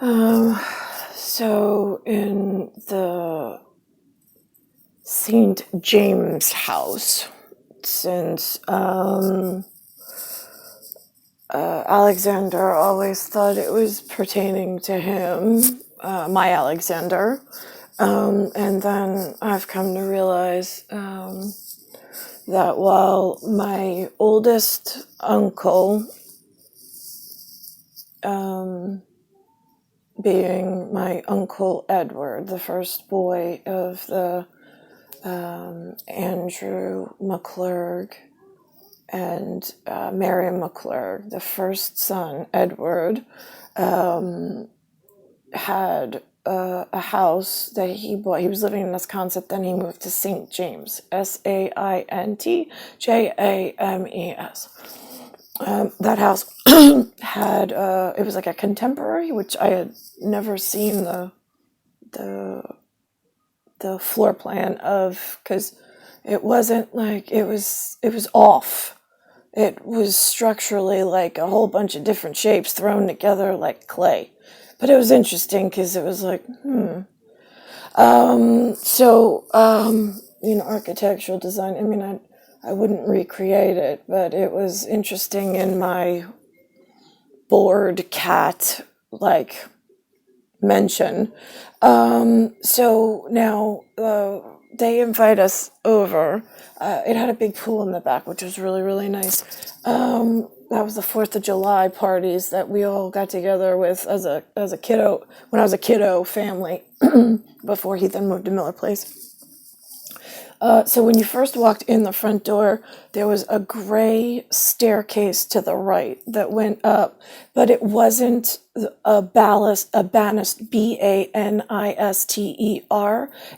Um, so in the St. James house, since Alexander always thought it was pertaining to him, my Alexander, and then I've come to realize that while my oldest uncle, being my Uncle Edward, the first boy of the Andrew McClurg and Mary McClurg, the first son, Edward, had a house that he bought. He was living in Wisconsin, then he moved to St. James, SaintJames. That house had it was like a contemporary, which I had never seen the floor plan of, because it wasn't like it was off. It was structurally like a whole bunch of different shapes thrown together like clay, but it was interesting because it was like architectural design. I mean, I wouldn't recreate it, but it was interesting in my bored cat like mention. So now they invite us over. It had a big pool in the back, which was really, really nice. That was the 4th of July parties that we all got together with as a kiddo, when I was a kiddo family, before he then moved to Miller Place. So when you first walked in the front door, there was a gray staircase to the right that went up, but it wasn't a banister, Banister.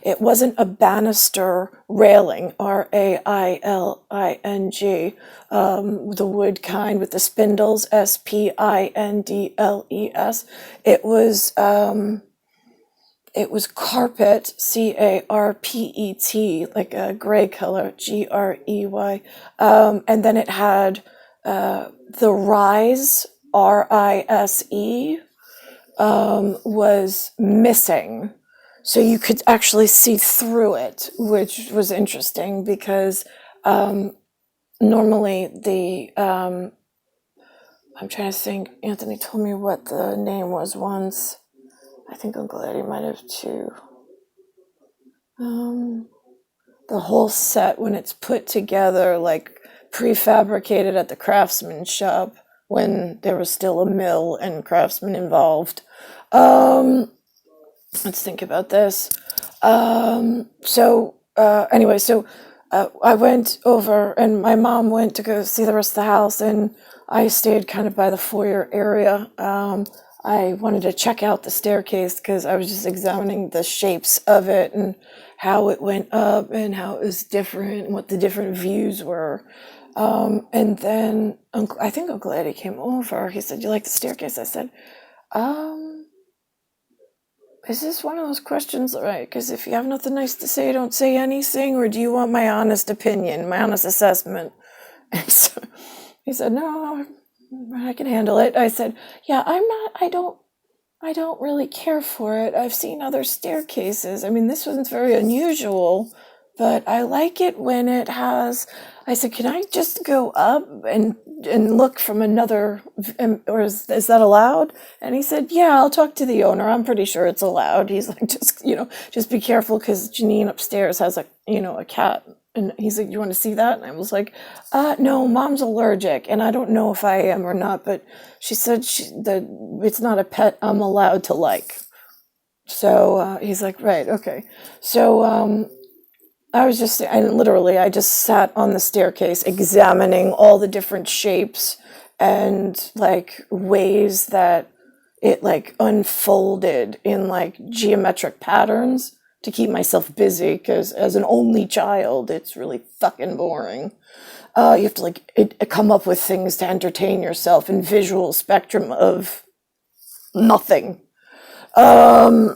It wasn't a banister railing, Railing. The wood kind with the spindles, Spindles. It was carpet, Carpet, like a gray color, Grey. And then it had the rise, Rise, was missing. So you could actually see through it, which was interesting because normally I'm trying to think, Anthony told me what the name was once. I think Uncle Eddie might have too. The whole set, when it's put together, like prefabricated at the craftsman shop, when there was still a mill and craftsmen involved. Let's think about this. I went over, and my mom went to go see the rest of the house, and I stayed kind of by the foyer area. I wanted to check out the staircase because I was just examining the shapes of it and how it went up and how it was different and what the different views were. And then I think Uncle Eddie came over. He said, "You like the staircase?" I said, "Is this one of those questions, right? Because if you have nothing nice to say, don't say anything, or do you want my honest opinion, my honest assessment?" And so he said, "No, I can handle it." I said, "Yeah, I don't really care for it. I've seen other staircases. I mean, this one's very unusual, but I like it when it has," I said, "Can I just go up and look from another, or is that allowed?" And he said, "Yeah, I'll talk to the owner. I'm pretty sure it's allowed." He's like, just be careful because Janine upstairs has a cat." And he's like, "You want to see that?" And I was like, "No, Mom's allergic, and I don't know if I am or not, but she said that it's not a pet I'm allowed to like." So he's like, "Right, okay." So I just sat on the staircase examining all the different shapes and like ways that it like unfolded in like geometric patterns to keep myself busy, because as an only child, it's really fucking boring. You have to come up with things to entertain yourself in visual spectrum of nothing. Trying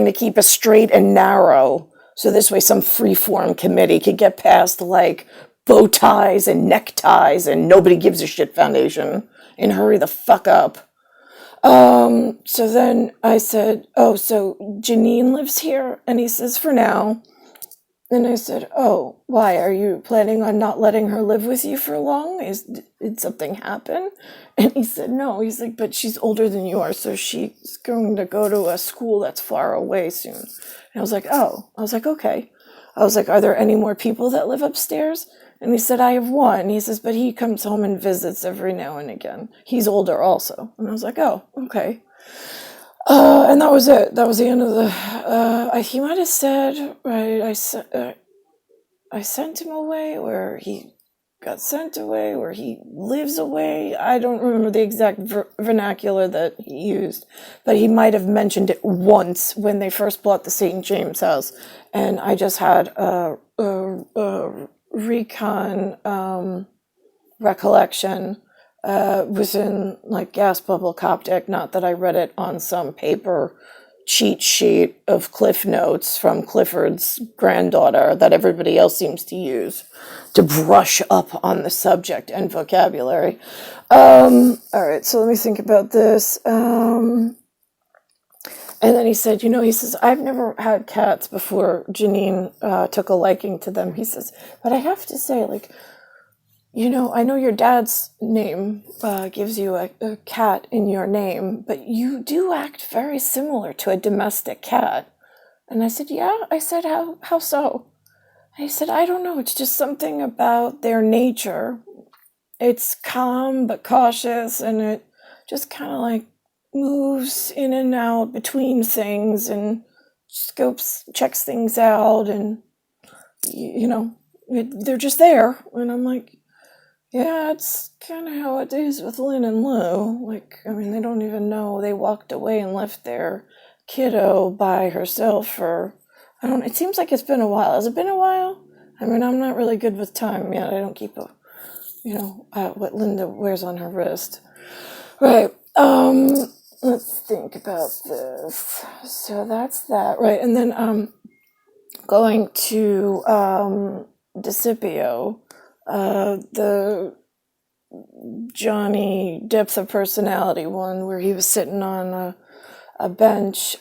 to keep it straight and narrow, so this way some freeform committee could get past like bow ties and neckties and nobody gives a shit foundation and hurry the fuck up. So then I said, oh, so Janine lives here? And he says, for now. And I said, oh, why? Are you planning on not letting her live with you for long? Did something happen? And he said, no. He's like, but she's older than you are, so she's going to go to a school that's far away soon. And I was like, oh. I was like, okay. I was like, are there any more people that live upstairs? And he said, I have one. He says, but he comes home and visits every now and again. He's older also. And I was like, oh, okay. And that was it. That was the end of the. He might have said, right? I sent him away, or he got sent away, or he lives away. I don't remember the exact vernacular that he used, but he might have mentioned it once when they first bought the St. James house, and I just had a recon recollection. Was in like gas bubble Coptic, not that I read it on some paper cheat sheet of Cliff Notes from Clifford's granddaughter that everybody else seems to use to brush up on the subject and vocabulary. All right, so let me think about this. And then he said, he says, I've never had cats before Janine took a liking to them. He says, but I have to say, like, I know your dad's name gives you a cat in your name, but you do act very similar to a domestic cat. And I said, yeah. I said, how so? And he said, I don't know. It's just something about their nature. It's calm but cautious, and it just kind of like moves in and out between things and checks things out, and, they're just there. And I'm like, yeah, it's kind of how it is with Lynn and Lou. Like, I mean, they don't even know they walked away and left their kiddo by herself for, I don't, it seems like it's been a while. Has it been a while? I mean, I'm not really good with time yet. I don't keep what Linda wears on her wrist. Right. Let's think about this. So that's that. Right. And then, going to, Discipio, the Johhny depth of personality one, where he was sitting on a bench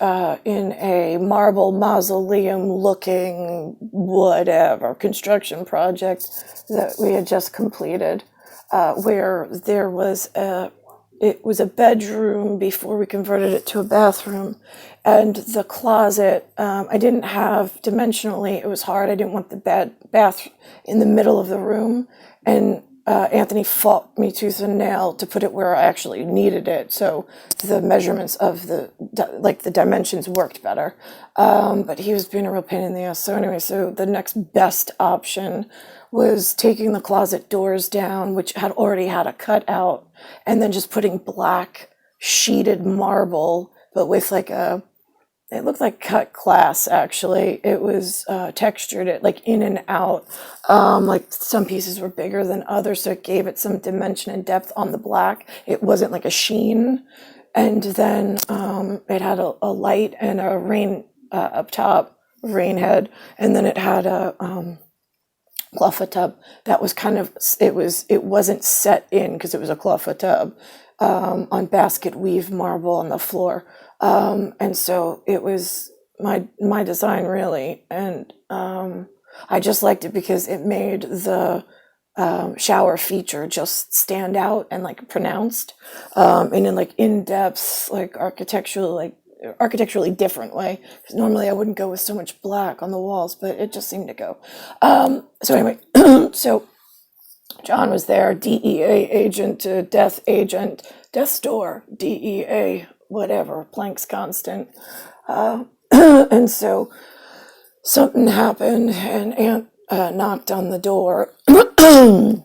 in a marble mausoleum looking whatever construction project that we had just completed, where it was a bedroom before we converted it to a bathroom, and the closet, I didn't have dimensionally, it was hard. I didn't want the bath in the middle of the room, and Anthony fought me tooth and nail to put it where I actually needed it, so the measurements of the dimensions worked better. But he was being a real pain in the ass. So anyway, so the next best option was taking the closet doors down, which had already had a cutout, and then just putting black sheeted marble, but with it looked like cut glass, actually. It was textured, it like in and out. Like some pieces were bigger than others, so it gave it some dimension and depth on the black. It wasn't like a sheen. And then it had a light and a rain up top, rain head, and then it had a clawfoot tub that was it wasn't set in because it was a clawfoot tub on basket weave marble on the floor. And so it was my design, really. And I just liked it because it made the shower feature just stand out and like pronounced, and in like in-depth, like architecturally different way. Because normally I wouldn't go with so much black on the walls, but it just seemed to go. So anyway, so John was there, DEA agent to death agent, death's door, DEA, whatever, Planck's constant. And so something happened, and Aunt knocked on the door, and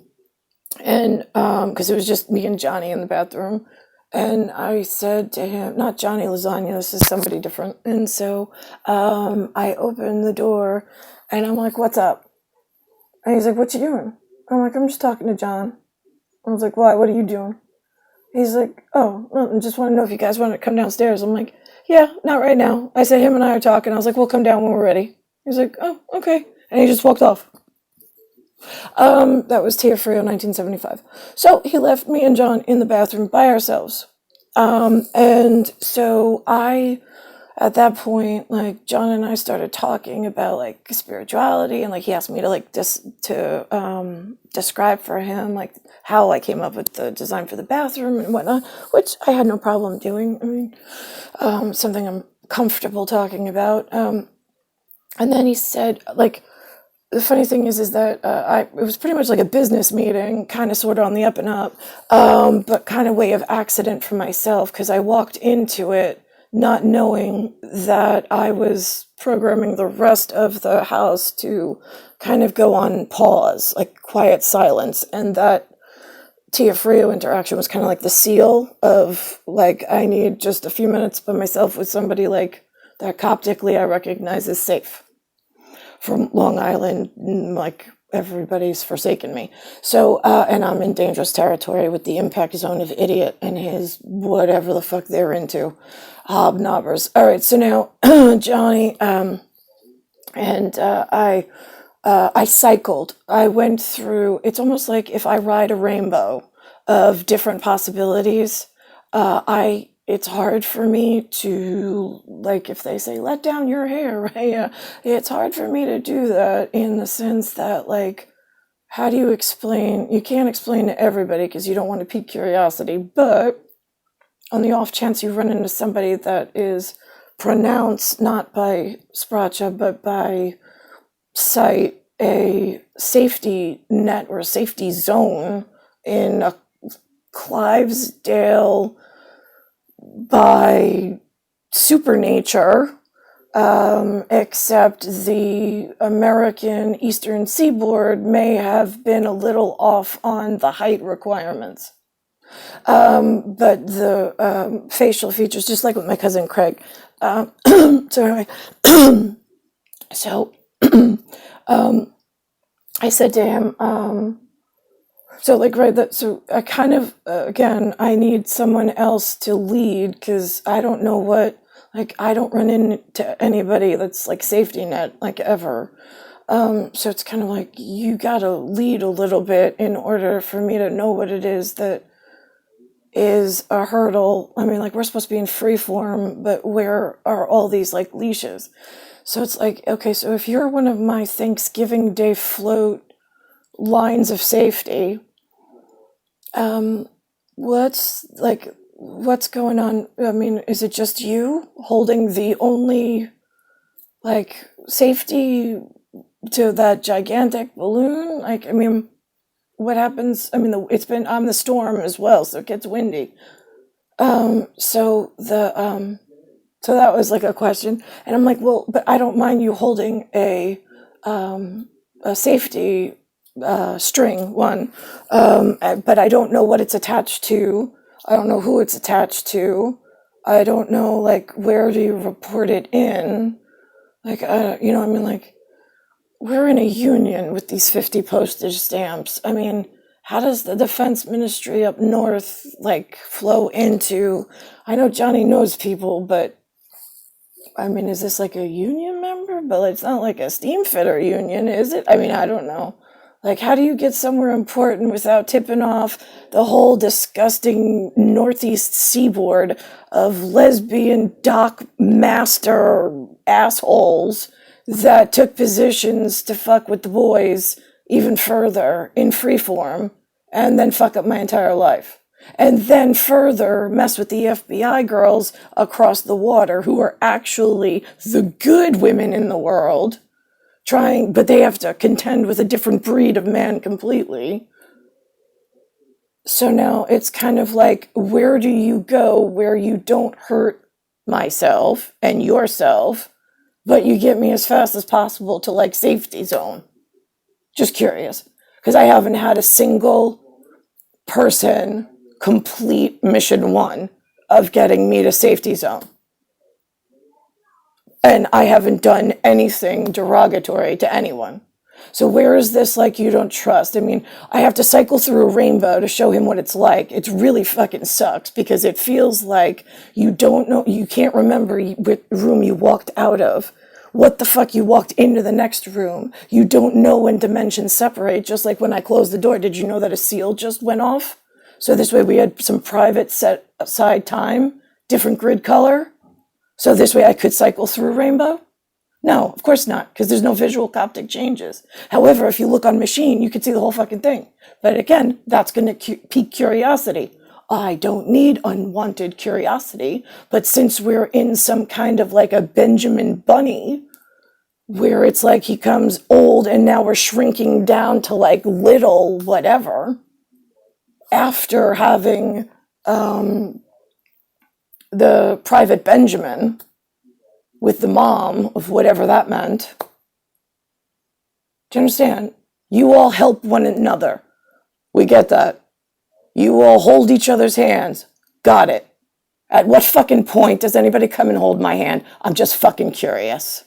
because it was just me and Johhny in the bathroom. And I said to him, not Johnny Lasagna, this is somebody different. And so I opened the door, and I'm like, what's up? And he's like, what you doing? I'm like, I'm just talking to John. I was like, why? What are you doing? He's like, oh, well, I just want to know if you guys want to come downstairs. I'm like, yeah, not right now. I said, him and I are talking. I was like, we'll come down when we're ready. He's like, oh, okay. And he just walked off. That was Tia Frio, 1975. So he left me and John in the bathroom by ourselves. And so at that point, like John and I started talking about like spirituality, and like he asked me to like describe for him like how I came up with the design for the bathroom and whatnot, which I had no problem doing. I mean, something I'm comfortable talking about. And then he said, like, the funny thing is that it was pretty much like a business meeting, kind of sort of on the up and up, but kind of way of accident for myself, because I walked into it not knowing that I was programming the rest of the house to kind of go on pause, like quiet silence, and that Tia Frio interaction was kind of like the seal of like, I need just a few minutes by myself with somebody like that coptically I recognize as safe from Long Island, like everybody's forsaken me. So, and I'm in dangerous territory with the impact zone of idiot and his whatever the fuck they're into, hobnobbers. All right, so now Johhny, and I cycled. I went through. It's almost like if I ride a rainbow of different possibilities. It's hard for me to, like, if they say let down your hair, right? Yeah, it's hard for me to do that in the sense that, like, how do you explain? You can't explain to everybody because you don't want to pique curiosity, but on the off chance you run into somebody that is pronounced not by Spracha but by sight a safety net or a safety zone in a Clivesdale by supernature, except the American Eastern Seaboard may have been a little off on the height requirements. But the facial features, just like with my cousin Craig. So anyway, so I said to him, so like right that so I kind of again I need someone else to lead because I don't know what, like, I don't run into anybody that's like safety net like ever. So it's kind of like you gotta lead a little bit in order for me to know what it is that is a hurdle. I mean, like, we're supposed to be in free form, but where are all these like leashes? So it's like, okay, so if you're one of my Thanksgiving Day float lines of safety, what's going on? I mean, is it just you holding the only like safety to that gigantic balloon? Like, I mean, what happens? I mean, it's been on the storm as well, so it gets windy. So that was like a question, and I'm like, well, but I don't mind you holding a safety string one, but I don't know what it's attached to. I don't know who it's attached to. I don't know, like, where do you report it in? Like, you know, I mean, like, we're in a union with these 50 postage stamps. I mean, how does the defense ministry up north, like, flow into? I know Johhny knows people, but I mean, is this like a union member? But it's not like a steam fitter union, is it? I mean, I don't know. Like, how do you get somewhere important without tipping off the whole disgusting Northeast seaboard of lesbian dock master assholes that took positions to fuck with the boys even further in freeform and then fuck up my entire life? And then further mess with the FBI girls across the water who are actually the good women in the world, but they have to contend with a different breed of man completely. So now it's kind of like, where do you go where you don't hurt myself and yourself, but you get me as fast as possible to like safety zone? Just curious, because I haven't had a single person complete mission one of getting me to safety zone. And I haven't done anything derogatory to anyone. So where is this, like, you don't trust? I mean, I have to cycle through a rainbow to show him what it's like. It really fucking sucks because it feels like you don't know, you can't remember what room you walked out of, what the fuck you walked into the next room. You don't know when dimensions separate, just like when I closed the door. Did you know that a seal just went off? So this way we had some private set aside time, different grid color. So this way I could cycle through Rainbow? No, of course not, because there's no visual Coptic changes. However, if you look on machine, you can see the whole fucking thing. But again, that's going to pique curiosity. I don't need unwanted curiosity, but since we're in some kind of like a Benjamin Bunny, where it's like he comes old and now we're shrinking down to like little whatever, after having the private Benjamin with the mom of whatever that meant. Do you understand? You all help one another. We get that. You all hold each other's hands. Got it. At what fucking point does anybody come and hold my hand? I'm just fucking curious.